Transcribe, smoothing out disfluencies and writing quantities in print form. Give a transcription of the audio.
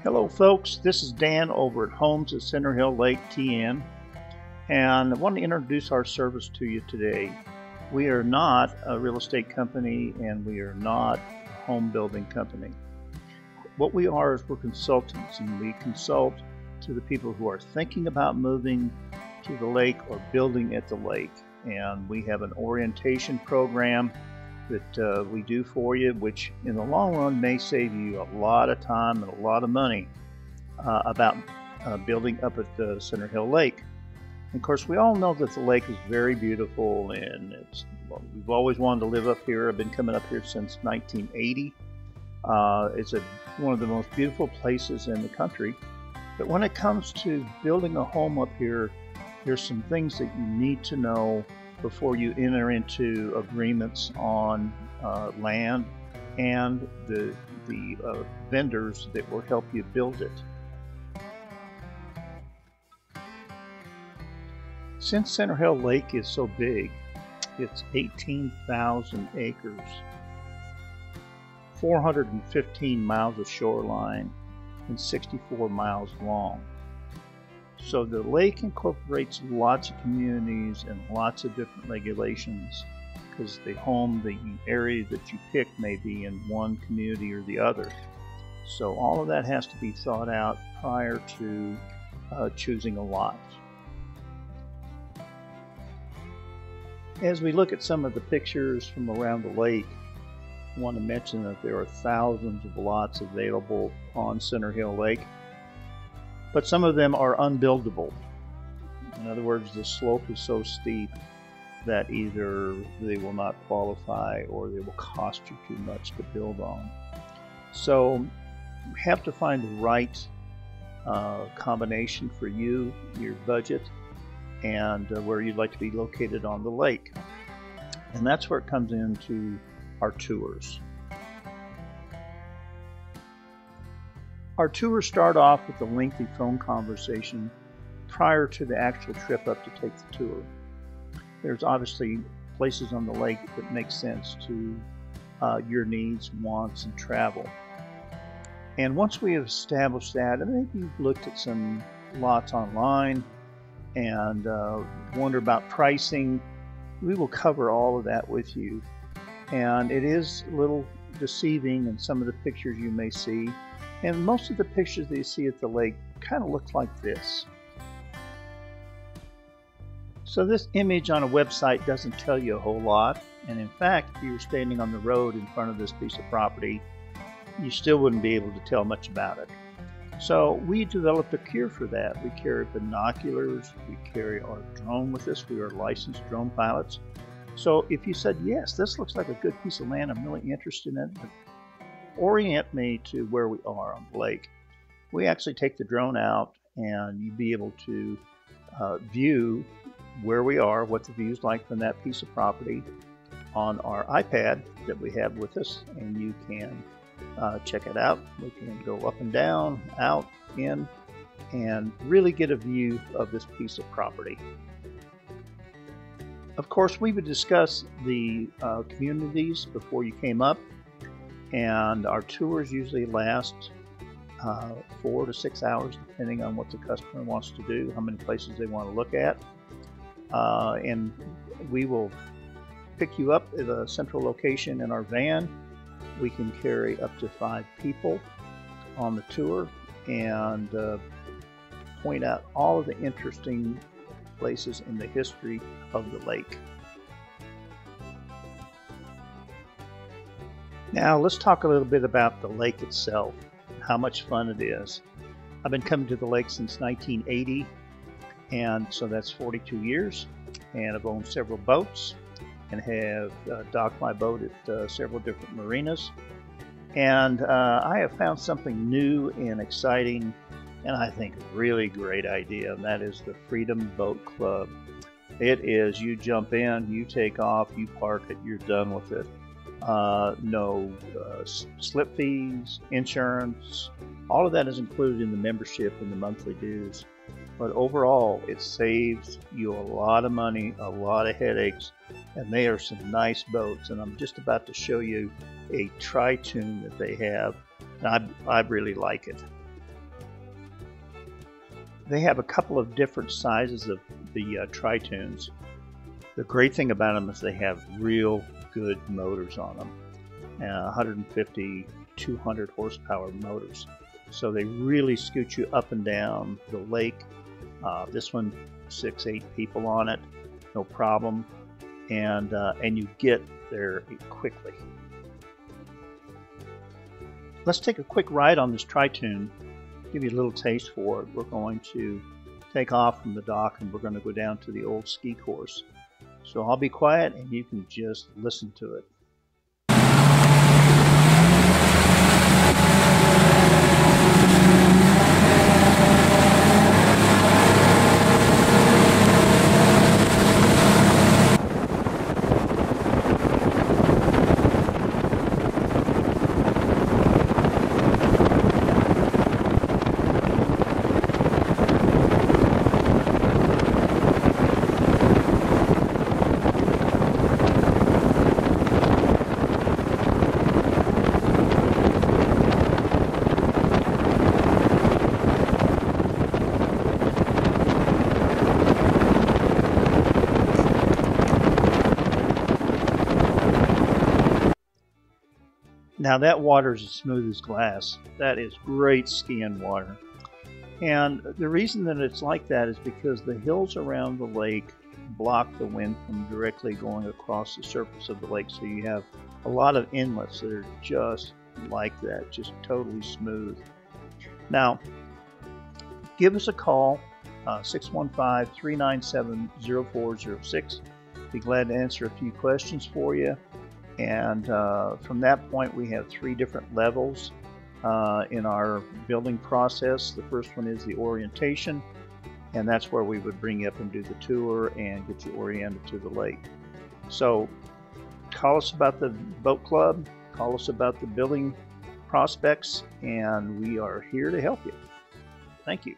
Hello folks, this is Dan over at Homes at Center Hill Lake TN, and I want to introduce our service to you today. We are not a real estate company and we are not a home building company. What we are is we're consultants, and we consult to the people who are thinking about moving to the lake or building at the lake. And we have an orientation program that we do for you, which in the long run may save you a lot of time and a lot of money about building up at the Center Hill Lake. And of course, we all know that the lake is very beautiful, and we've always wanted to live up here. I've been coming up here since 1980. It's one of the most beautiful places in the country. But when it comes to building a home up here, there's some things that you need to know before you enter into agreements on land and the vendors that will help you build it. Since Center Hill Lake is so big, it's 18,000 acres, 415 miles of shoreline, and 64 miles long. So the lake incorporates lots of communities and lots of different regulations, because the area that you pick may be in one community or the other. So all of that has to be thought out prior to choosing a lot. As we look at some of the pictures from around the lake, I want to mention that there are thousands of lots available on Center Hill Lake, but some of them are unbuildable. In other words, the slope is so steep that either they will not qualify or they will cost you too much to build on. So you have to find the right combination for you, your budget, and where you'd like to be located on the lake. And that's where it comes into our tours. Our tours start off with a lengthy phone conversation prior to the actual trip up to take the tour. There's obviously places on the lake that make sense to your needs, wants, and travel. And once we have established that, and maybe you've looked at some lots online and wonder about pricing, we will cover all of that with you. And it is a little deceiving in some of the pictures you may see. And most of the pictures that you see at the lake kind of look like this. So this image on a website doesn't tell you a whole lot. And in fact, if you were standing on the road in front of this piece of property, you still wouldn't be able to tell much about it. So we developed a cure for that. We carry binoculars, we carry our drone with us. We are licensed drone pilots. So if you said, yes, this looks like a good piece of land, I'm really interested in it, but orient me to where we are on the lake, we actually take the drone out and you'll be able to view where we are, what the view's like from that piece of property on our iPad that we have with us, and you can check it out. We can go up and down, out, in, and really get a view of this piece of property. Of course, we would discuss the communities before you came up, and our tours usually last 4 to 6 hours, depending on what the customer wants to do, how many places they want to look at. And we will pick you up at a central location in our van. We can carry up to 5 people on the tour and point out all of the interesting places in the history of the lake. Now let's talk a little bit about the lake itself, how much fun it is. I've been coming to the lake since 1980, and so that's 42 years, and I've owned several boats and have docked my boat at several different marinas. And I have found something new and exciting, and I think a really great idea, and that is the Freedom Boat Club. It is, you jump in, you take off, you park it, you're done with it. No slip fees, insurance, all of that is included in the membership and the monthly dues. But overall, it saves you a lot of money, a lot of headaches, and they are some nice boats. And I'm just about to show you a Tritune that they have, and I really like it. They have a couple of different sizes of the Tritunes. The great thing about them is they have real good motors on them, 150, 200 horsepower motors. So they really scoot you up and down the lake. This one, 6-8 people on it, no problem, and you get there quickly. Let's take a quick ride on this Tritune. Give you a little taste for it. We're going to take off from the dock and we're going to go down to the old ski course. So I'll be quiet and you can just listen to it. Now that water is as smooth as glass. That is great skiing water. And the reason that it's like that is because the hills around the lake block the wind from directly going across the surface of the lake. So you have a lot of inlets that are just like that, just totally smooth. Now, give us a call, 615-397-0406. Be glad to answer a few questions for you. And from that point, we have 3 different levels in our building process. The first one is the orientation, and that's where we would bring you up and do the tour and get you oriented to the lake. So call us about the boat club, call us about the building prospects, and we are here to help you. Thank you.